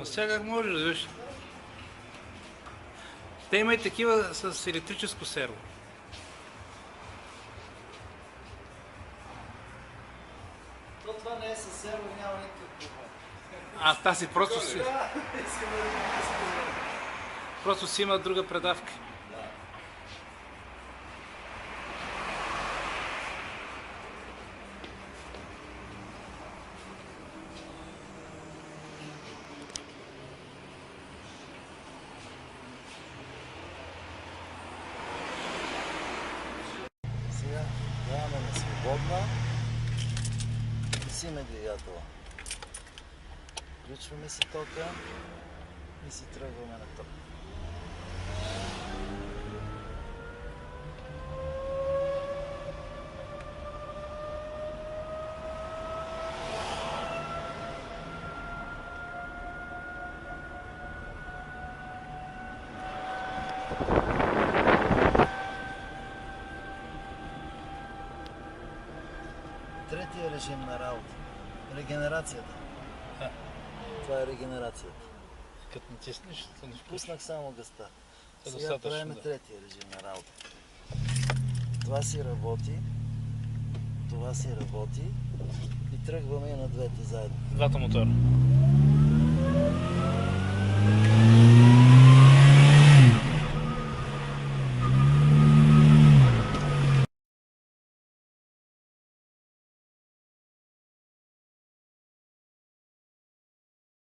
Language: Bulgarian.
Ама сега как можеш, виж? Те има и такива с електрическо серво. То това не е със серво, няма никакъв проблем. Тази просто си има друга предавка. Сега даваме на свободна. Висиме двигателя. Включваме си тока и си тръгваме на ток. Третия режим на работа. Регенерацията. Това е регенерацията. Като натиснеш, се не Пуснах само гъста. Е Сега достатъчно, правим да. третия режим на работа. Това си работи. Това си работи. И тръгваме и на двете заедно. Двата мотора.